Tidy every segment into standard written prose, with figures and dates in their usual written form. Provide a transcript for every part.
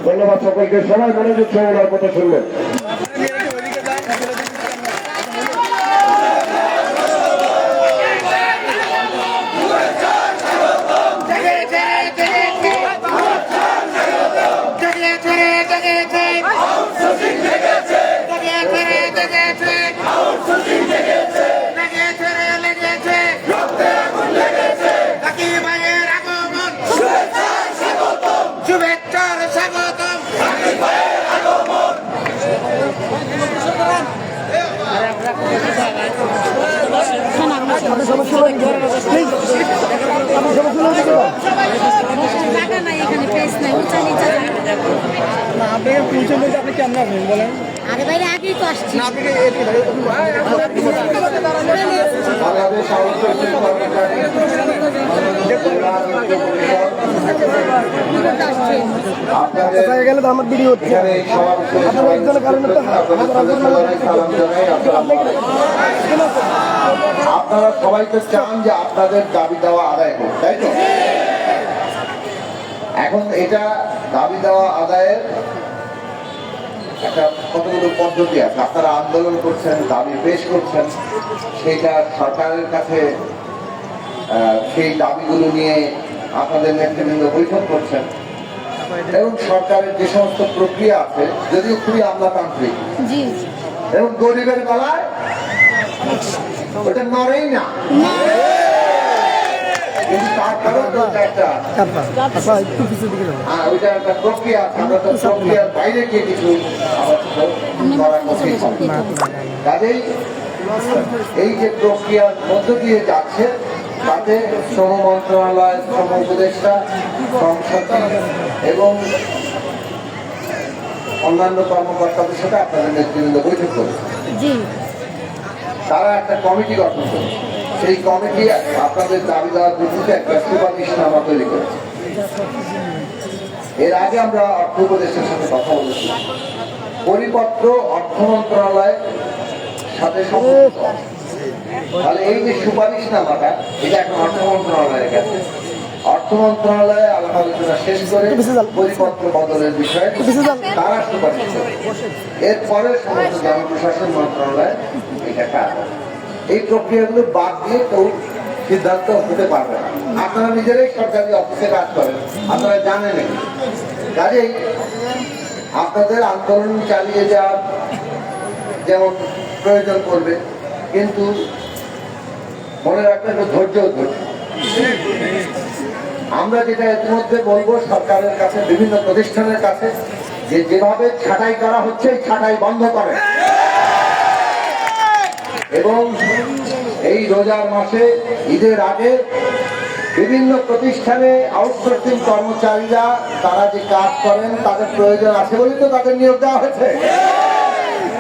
ধন্যবাদ সকলকে। সবাই মনোযোগ সহ ওনার কথা শুনবেন। আরে ভাই আগেই তো আসছি গেলে তো আমার ভিডিও হচ্ছে আপনারা সবাই তো চান যে আপনাদের দাবি দেওয়া আদায় হোক, তাই তো? এখন এটা দাবি দেওয়া আদায়ের একটা কতগুলো পদ্ধতি আছে। আপনারা আন্দোলন করছেন, দাবি পেশ করছেন, সেইটা সরকারের কাছে সেই দাবিগুলো নিয়ে আপনাদের নেতৃবৃন্দ বৈঠক করছেন এবং সরকারের যে সমস্ত প্রক্রিয়া আছে যদিও খুবই আমলাতান্ত্রিক এবং গরিবের গলায় ওটা নড়েই না, কিন্তু তারপরেও একটা প্রক্রিয়া আছে। আমরা তো প্রক্রিয়ার বাইরে গিয়ে কিছু করা কঠিন। কাজেই এই যে প্রক্রিয়ার মধ্য দিয়ে যাচ্ছে তাতে শ্রম মন্ত্রণালয়, শ্রম উপদেষ্টা, সংসদ এবং অন্যান্য কর্মকর্তাদের সাথে আপনাদের নেতৃবৃন্দ বৈঠক করেছে। তারা একটা কমিটি গঠন করেছে। সেই কমিটি আপনাদের দাবি দেওয়ার ভিত্তিতে একটা সুপারিশনামা তৈরি করেছে। এর আগে আমরা অর্থ উপদেষ্টার সাথে কথা বলেছি, পরিপত্র অর্থ মন্ত্রণালয়ের সাথে সম্পর্কিত। তাহলে এই যে সুপারিশনামাটা এটা এখন অর্থ মন্ত্রণালয়ের কাছে, অর্থ মন্ত্রণালয়ে আলাপ আলোচনা শেষ করে পরিপত্র বদলের বিষয়ে তারা সুপারিশ করে। এরপরে সমস্ত জনপ্রশাসন মন্ত্রণালয় এটা কাজ। এই প্রক্রিয়াগুলো বাদ দিয়ে কেউ সিদ্ধান্ত হতে পারবে না। আপনারা নিজেরাই সরকারি অফিসে কাজ করেন, আপনারা জানেন। কাজেই আপনাদের আন্দোলন চালিয়ে যাওয়ার যেমন প্রয়োজন করবে, কিন্তু মনে রাখবেন ধৈর্য ধৈর্য। আমরা যেটা ইতিমধ্যে বলবো সরকারের কাছে, বিভিন্ন প্রতিষ্ঠানের কাছে, যে যেভাবে ছাঁটাই করা হচ্ছে এই ছাঁটাই বন্ধ করে এবং এই রোজার মাসে ঈদের আগে বিভিন্ন প্রতিষ্ঠানে আউটসোর্সিং কর্মচারীরা তারা যে কাজ করেন তাদের প্রয়োজন আছে বলেই তো তাদের নিয়োগ দেওয়া হয়েছে।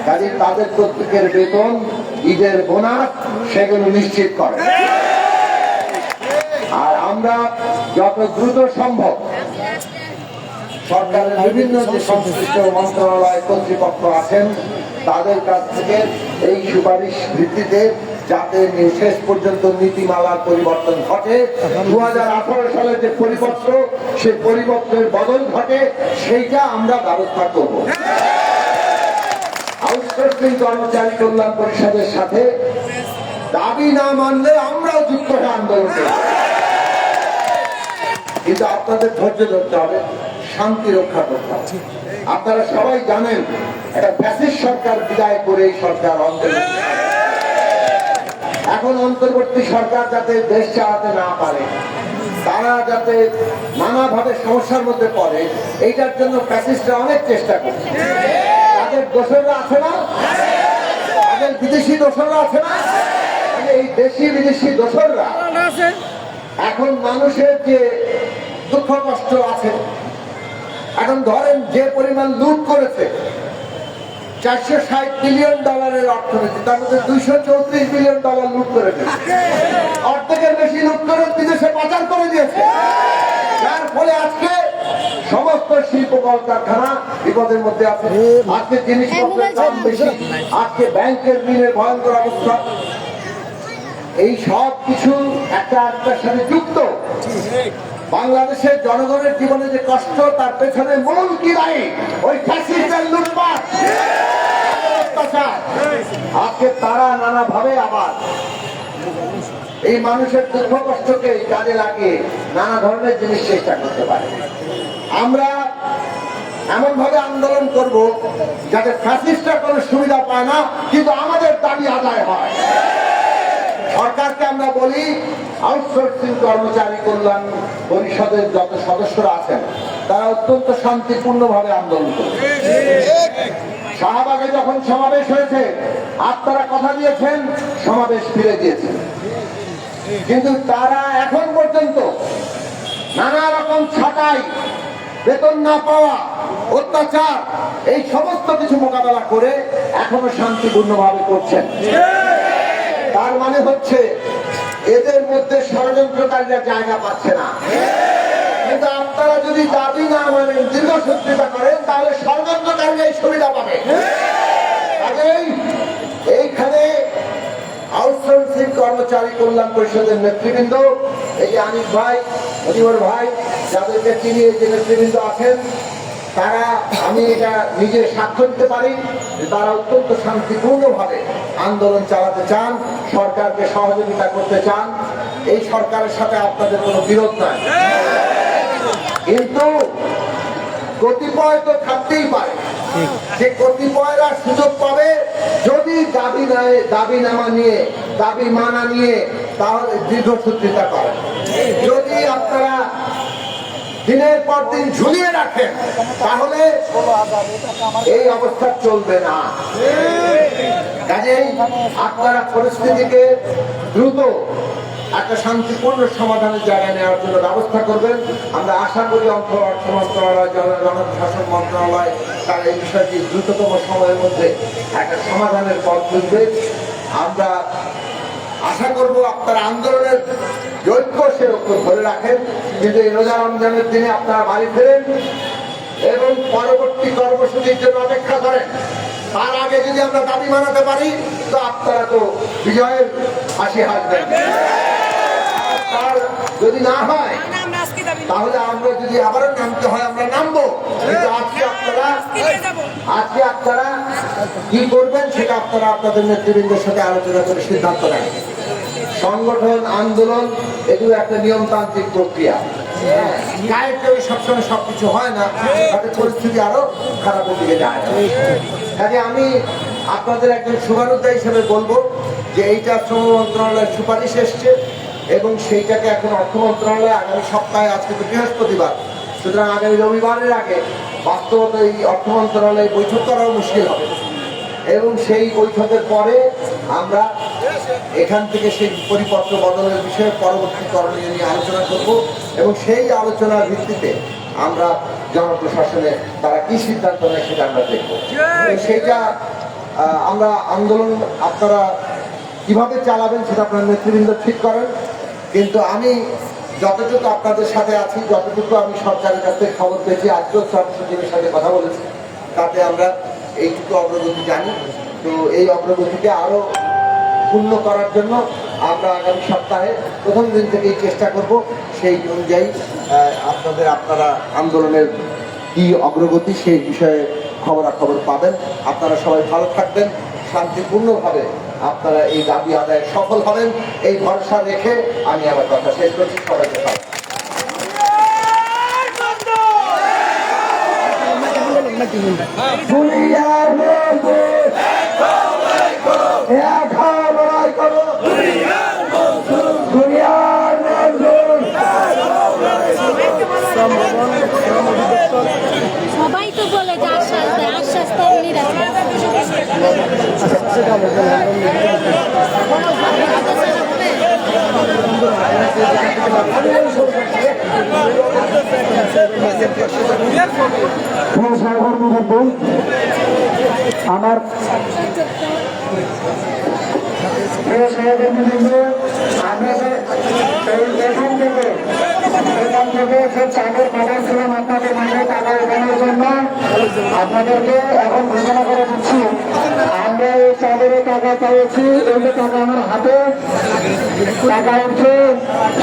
কাজে তাদের প্রত্যেকের বেতন, ঈদের বোনাস সেগুলো নিশ্চিত করে। আর আমরা যত দ্রুত সম্ভব সরকারের বিভিন্ন যে সংশ্লিষ্ট মন্ত্রণালয় কর্তৃপক্ষ আছেন তাদের কাছ থেকে এই সুপারিশ ভিত্তিতে যাতে শেষ পর্যন্ত নীতিমালার পরিবর্তন ঘটে, 2018 সালের যে পরিপত্র সেই পরিপত্রের বদল ঘটে, সেইটা আমরা ব্যবস্থা করব। আউটসোর্সিং কর্মচারী কল্যাণ পরিষদের সাথে দাবি না মানলে আমরাও যুক্ত হয়ে আন্দোলন করব। কিন্তু আপনাদের ধৈর্য ধরতে হবে, শান্তি রক্ষা করতে হবে। আপনারা সবাই জানেন একটা ফ্যাসিস্ট সরকার বিদায় করে এই সরকার আন্দোলন, এখন অন্তর্বর্তী সরকার যাতে দেশ চালাতে না পারে, তারা যাতে নানাভাবে সমস্যার মধ্যে পড়ে, এইটার জন্য ফ্যাসিস্টরা অনেক চেষ্টা করছে। তাদের দোসররা আছে না, তাদের বিদেশি দোসররা আছে না, এই দেশি বিদেশি দোসররা এখন মানুষের যে দুঃখ কষ্ট আছে, এখন ধরেন যে পরিমাণ লুট করেছে, $460 বিলিয়ন অর্থনীতি, তার মধ্যে $234 বিলিয়ন লুট করে ফেলেছে। অর্ধেকের বেশি লুট করে বিদেশে পাচার করে দিয়েছে, যার ফলে আজকে সমস্ত শিল্প কলকারখানা বিপদের মধ্যে আছে। আজকে জিনিসপত্রের দাম বেশি, আজকে ব্যাংকের ঋণের ভয়ঙ্কর অবস্থা। এই সব কিছু একটা একটার সাথে যুক্ত। বাংলাদেশের জনগণের জীবনে যে কষ্ট, তার পেছনে মূল কি দায়ী? ওই ফ্যাসিস্টের লুটপাট, অত্যাচার। আজকে তারা নানাভাবে আবার এই মানুষের দুঃখ কষ্টকে কাজে লাগিয়ে নানা ধরনের জিনিস চেষ্টা করতে পারে। আমরা এমন ভাবে আন্দোলন করব যাতে ফ্যাসিস্টরা কোনো সুবিধা পায় না, কিন্তু আমাদের দাবি আদায় হয়। সরকারকে আমরা বলি, আউটসোর্সিং কর্মচারী কল্যাণ পরিষদের যত সদস্যরা আছেন তারা অত্যন্ত শান্তিপূর্ণভাবে আন্দোলন করছে। শাহবাগে যখন সমাবেশ হয়েছে, আপনারা কথা দিয়েছেন, সমাবেশ ফিরে দিয়েছেন, কিন্তু তারা এখন পর্যন্ত নানা রকম ছাঁটাই, বেতন না পাওয়া, অত্যাচার, এই সমস্ত কিছু মোকাবেলা করে এখনো শান্তিপূর্ণভাবে করছেন। তার মানে হচ্ছে এদের মধ্যে ষড়যন্ত্রকারীরা জায়গা পাচ্ছে না। কিন্তু আপনারা যদি দাবি না মানেন, দীর্ঘসূত্রিতা করেন, তাহলে ষড়যন্ত্রকারীরাই সুবিধা পাবে। কাজেই এইখানে আউটসোর্সিং কর্মচারী কল্যাণ পরিষদের নেতৃবৃন্দ, এই যে আনিস ভাই, মজিবর ভাই, যাদেরকে চিনিয়ে যে নেতৃবৃন্দ আছেন, তারা, আমি এটা নিজে সাক্ষ্য দিতে পারি যে তারা অত্যন্ত শান্তিপূর্ণভাবে আন্দোলন চালাতে চান, সরকারকে সহযোগিতা করতে চান। এই সরকারের সাথে আপনাদের কোনো বিরোধ নাই, কিন্তু কতিপয় তো থাকতেই পারে যে কতিপয়রা সুযোগ পাবে যদি দাবি নামা নিয়ে, দাবি মানা নিয়ে তাহলে দীর্ঘসূত্রিতা করেন। যদি আপনারা দিনের পর দিন ঝুলিয়ে রাখেন, তাহলে এই অবস্থা চলবে না। কাজেই আপনারা পরিস্থিতিকে দ্রুত একটা শান্তিপূর্ণ সমাধানের জায়গায় নেওয়ার জন্য ব্যবস্থা করবেন। আমরা আশা করি অর্থ মন্ত্রণালয়, জনপ্রশাসন মন্ত্রণালয় তারা এই বিষয়টি দ্রুততম সময়ের মধ্যে একটা সমাধানের পথ খুঁজবে। আমরা আশা করব আপনারা আন্দোলনের ঐক্য সেরকম ধরে রাখেন, কিন্তু এই রোজা রমজানের দিনে আপনারা বাড়ি ফেরেন এবং পরবর্তী কর্মসূচির জন্য অপেক্ষা করেন। তার আগে যদি আমরা দাবি মানাতে পারি, তো আপনারা তো বিজয়ের হাসি হাসবেন। তার যদি না হয়, তাহলে আমরা যদি আবারও নামতে হয় আমরা নামবো। কিন্তু আজকে আপনারা কি করবেন সেটা আপনারা আপনাদের নেতৃবৃন্দের সাথে আলোচনা করে সিদ্ধান্ত নেন। সংগঠন, আন্দোলন, এগুলো একটা নিয়মতান্ত্রিক প্রক্রিয়া। গায়ের জোরে সবসময় সবকিছু হয় না, তাতে পরিস্থিতি আরো খারাপের দিকে যায়। কাজে আমি আপনাদের একজন শুভানুদ্দা হিসেবে বলবো যে এইটা শ্রম মন্ত্রণালয়ের সুপারিশ এসছে এবং সেইটাকে এখন অর্থ মন্ত্রণালয় আগামী সপ্তাহে, আজকে তো বৃহস্পতিবার, সুতরাং আগামী রবিবারের আগে বাস্তবতা এই অর্থ মন্ত্রণালয়ে বৈঠক করাও মুশকিল হবে এবং সেই বৈঠকের পরে আমরা এখান থেকে সেই পরিপত্র বদলের বিষয়ে পরবর্তী করণীয় নিয়ে আলোচনা করব এবং সেই আলোচনার ভিত্তিতে আমরা জনপ্রশাসনে তারা কি সিদ্ধান্ত নেয় সেটা আমরা দেখব। সেইটা আমরা আন্দোলন আপনারা কিভাবে চালাবেন সেটা আপনার নেতৃবৃন্দ ঠিক করেন, কিন্তু আমি যতটুকু আপনাদের সাথে আছি, যতটুকু আমি সরকারের কাছ থেকে খবর পেয়েছি, আজকেও সচিবের সাথে কথা বলেছি, তাতে আমরা এইটুকু অগ্রগতি জানি। তো এই অগ্রগতিকে আরো পূর্ণ করার জন্য আমরা আগামী সপ্তাহে প্রথম দিন থেকেই চেষ্টা করব সেই অনুযায়ী আপনারা আন্দোলনের কি অগ্রগতি সেই বিষয়ে খবরাখবর পাবেন। আপনারা সবাই ভালো থাকবেন, শান্তিপূর্ণভাবে আপনারা এই দাবি আদায়ে সফল হবেন, এই ভরসা রেখে আমি আমার কথা শেষ করছি। সবাইকে ভালো। সবাই তো বলে যে আশ্বাস দেয়, আশ্বাস তো এমনি রাখে। আমার চাঁদের কথা ছিলাম আপনাদের মাঝে টাকা উঠানোর জন্য। আপনাদেরকে এখন ঘোষণা করে দিচ্ছি, আমরা এই চাঁদের টাকা পেয়েছি। এই টাকা আমার হাতে টাকা উঠছে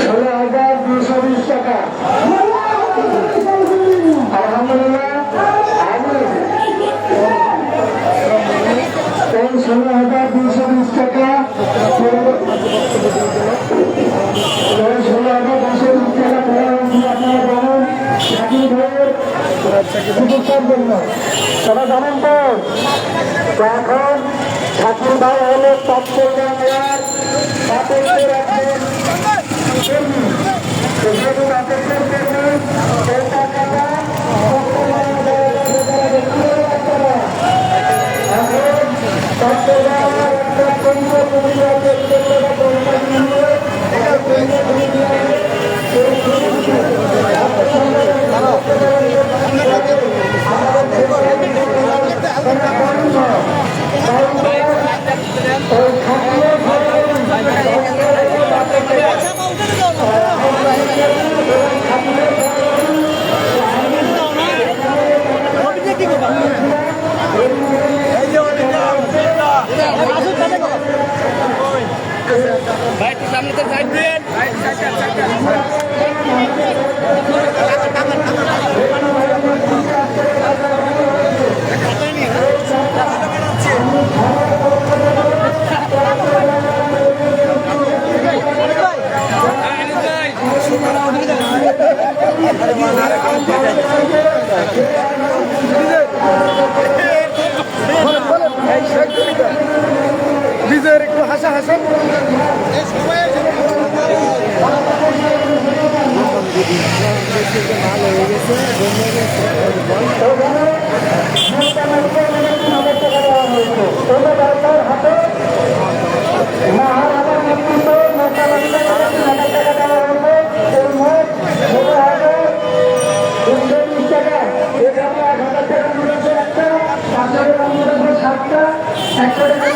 16,220 টাকা। টাকা। আলহামদুলিল্লাহ, আমি এই 16,220 টাকা, এই 16,220 টাকা দেওয়া হয়েছে আপনারা জানেন শাকিল ভাইয়ের চিকিৎসার জন্য। তারা জানেন তো এখন শাকিল ভাই হলো চট্টগ্রাম জেলার বাপেশ্বর একজন কর্মী। যেহেতু বাপেশ্বর কর্মী, এই টাকাটা চট্টগ্রাম জেলার এখন চট্টগ্রামের একটা কেন্দ্র পরিবারের কেন্দ্রটা কোম্পানি নিয়ে ভাই একটু সামনে তো সাইড দিন বিজয়ের একটু হাসা হাসা টাকা